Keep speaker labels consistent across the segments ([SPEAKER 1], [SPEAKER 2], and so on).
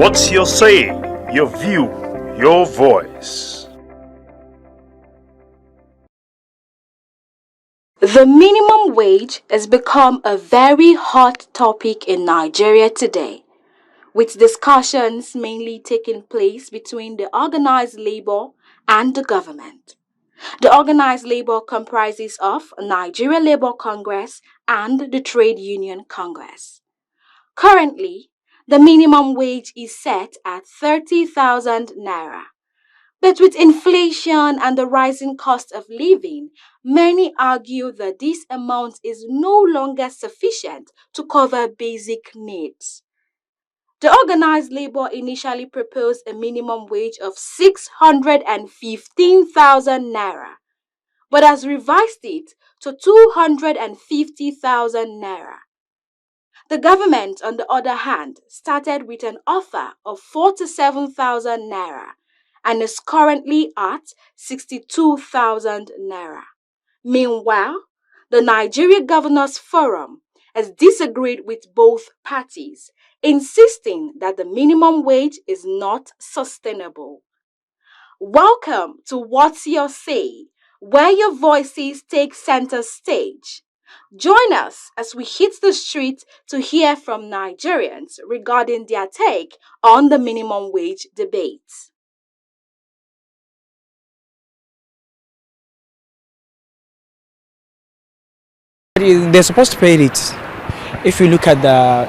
[SPEAKER 1] What's your say? Your view, your voice.
[SPEAKER 2] The minimum wage has become a very hot topic in Nigeria today, with discussions mainly taking place between the organized labor and the government. The organized labor comprises of Nigeria Labour Congress and the Trade Union Congress. Currently, the minimum wage is set at 30,000 naira. But with inflation and the rising cost of living, many argue that this amount is no longer sufficient to cover basic needs. The organized labor initially proposed a minimum wage of 615,000 naira, but has revised it to 250,000 naira. The government, on the other hand, started with an offer of 47,000 naira and is currently at 62,000 naira. Meanwhile, the Nigeria Governors Forum has disagreed with both parties, insisting that the minimum wage is not sustainable. Welcome to What's Your Say, where your voices take center stage. Join us as we hit the street to hear from Nigerians regarding their take on the minimum wage debate.
[SPEAKER 3] They're supposed to pay it. If you look at the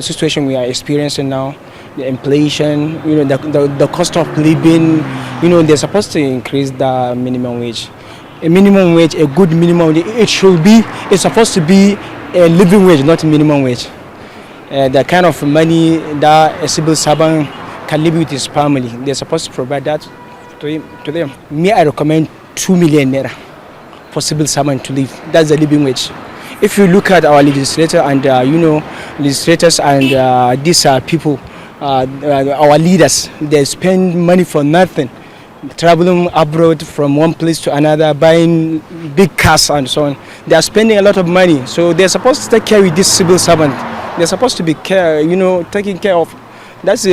[SPEAKER 3] situation we are experiencing now, the inflation, the cost of living, they're supposed to increase the minimum wage. A minimum wage, a good minimum wage, it's supposed to be a living wage, not a minimum wage. The kind of money that a civil servant can live with his family, they're supposed to provide that to them. Me, I recommend 2 million naira for civil servant to live. That's the living wage. If you look at our legislators and these people, our leaders, they spend money for nothing, traveling abroad from one place to another, buying big cars and so on. They are spending a lot of money, so they're supposed to take care of this civil servant. They're supposed to be taken care of. That's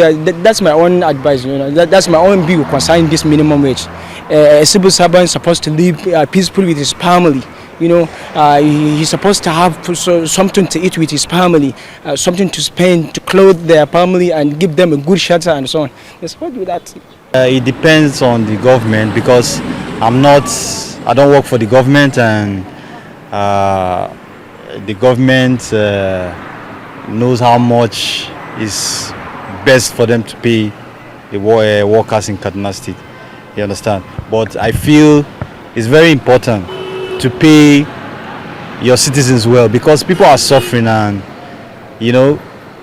[SPEAKER 3] my own advice. That's my own view concerning this minimum wage. A civil servant is supposed to live peacefully with his family. He's supposed to have something to eat with his family, something to spend, to clothe their family and give them a good shelter and so on. They're supposed to do that.
[SPEAKER 4] It depends on the government, because I don't work for the government, and the government knows how much is best for them to pay the workers in Kaduna State. You understand? But I feel it's very important to pay your citizens well, because people are suffering, and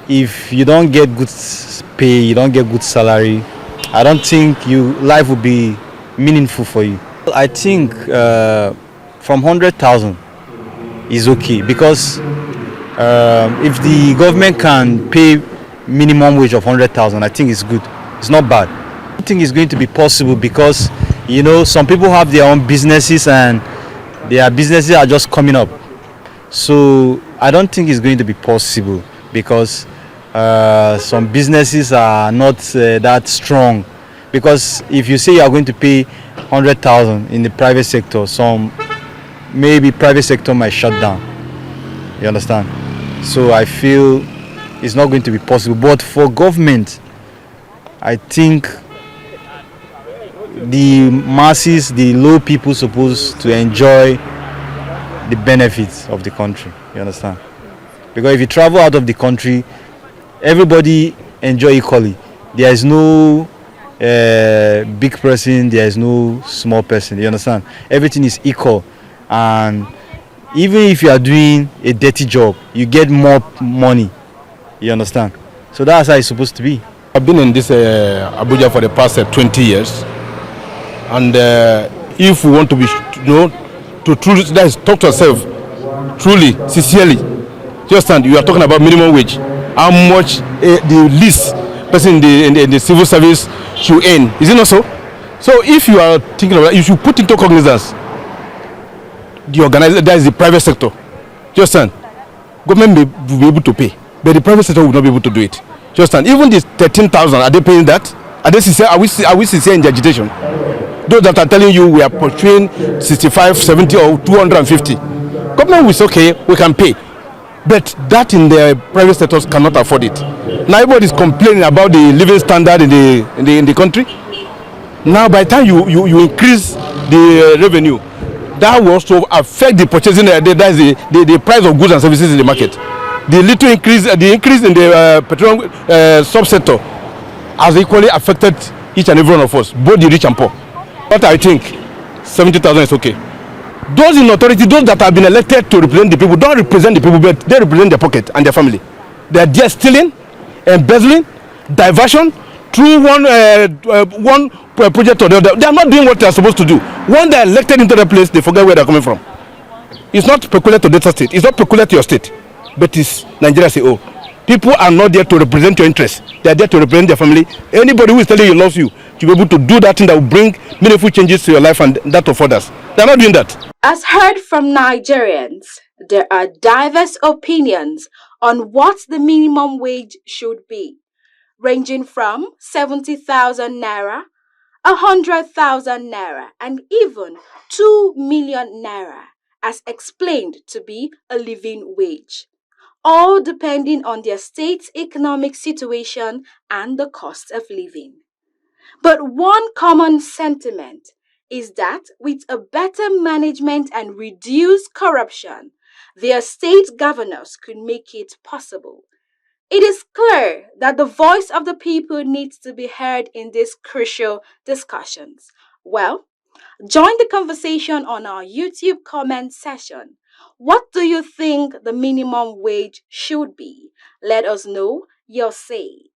[SPEAKER 4] if you don't get good pay, you don't get good salary, I don't think life will be meaningful for you. I think from 100,000 is okay, because if the government can pay minimum wage of 100,000, I think it's good. It's not bad. I think it's going to be possible, because some people have their own businesses and their businesses are just coming up. So I don't think it's going to be possible, because some businesses are not that strong. Because if you say you are going to pay 100,000 in the private sector, maybe private sector might shut down. You understand? So I feel it's not going to be possible. But for government, I think the masses, the low people, supposed to enjoy the benefits of the country. You understand? Because if you travel out of the country, everybody enjoy equally. There is no big person, there is no small person. You understand? Everything is equal, and even if you are doing a dirty job, you get more money. You understand? So that's how it's supposed to be.
[SPEAKER 5] I've been in this Abuja for the past 20 years, and if we want to be, to truly talk to ourselves, truly, sincerely, just understand, you are talking about minimum wage. How much the least person in the civil service should earn? Is it not so? So if you are thinking about it, you should put into cognizance the organizer, that is the private sector. Just understand, government will be able to pay, but the private sector will not be able to do it. you understand? Even the 13,000, are they paying that? Are they sincere? Are we sincere in the agitation? Those that are telling you we are pursuing 65, 70 or 250. Government will say, okay, we can pay. But that in the private sectors cannot afford it. Now everybody is complaining about the living standard in the country. Now by the time you increase the revenue, that will also affect the purchasing, that is the price of goods and services in the market. The little increase, the increase in the petroleum subsector has equally affected each and every one of us, both the rich and poor. But I think 70,000 is okay. Those in authority, those that have been elected to represent the people, don't represent the people, but they represent their pocket and their family. They are just stealing, embezzling, diversion through one project or the other. They are not doing what they are supposed to do. When they are elected into the place, they forget where they are coming from. It's not peculiar to Delta State. It's not peculiar to your state, but it's Nigeria as a whole. People are not there to represent your interests. They are there to represent their family. Anybody who is telling you loves you, to be able to do that thing that will bring meaningful changes to your life and that of others. They are not doing that.
[SPEAKER 2] As heard from Nigerians, there are diverse opinions on what the minimum wage should be, ranging from 70,000 naira, 100,000 naira, and even 2 million naira, as explained to be a living wage, all depending on their state's economic situation and the cost of living. But one common sentiment is that with a better management and reduced corruption, their state governors could make it possible. It is clear that the voice of the people needs to be heard in these crucial discussions. Well, join the conversation on our YouTube comment session. What do you think the minimum wage should be? Let us know your say.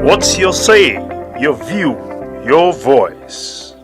[SPEAKER 1] What's your say, your view, your voice?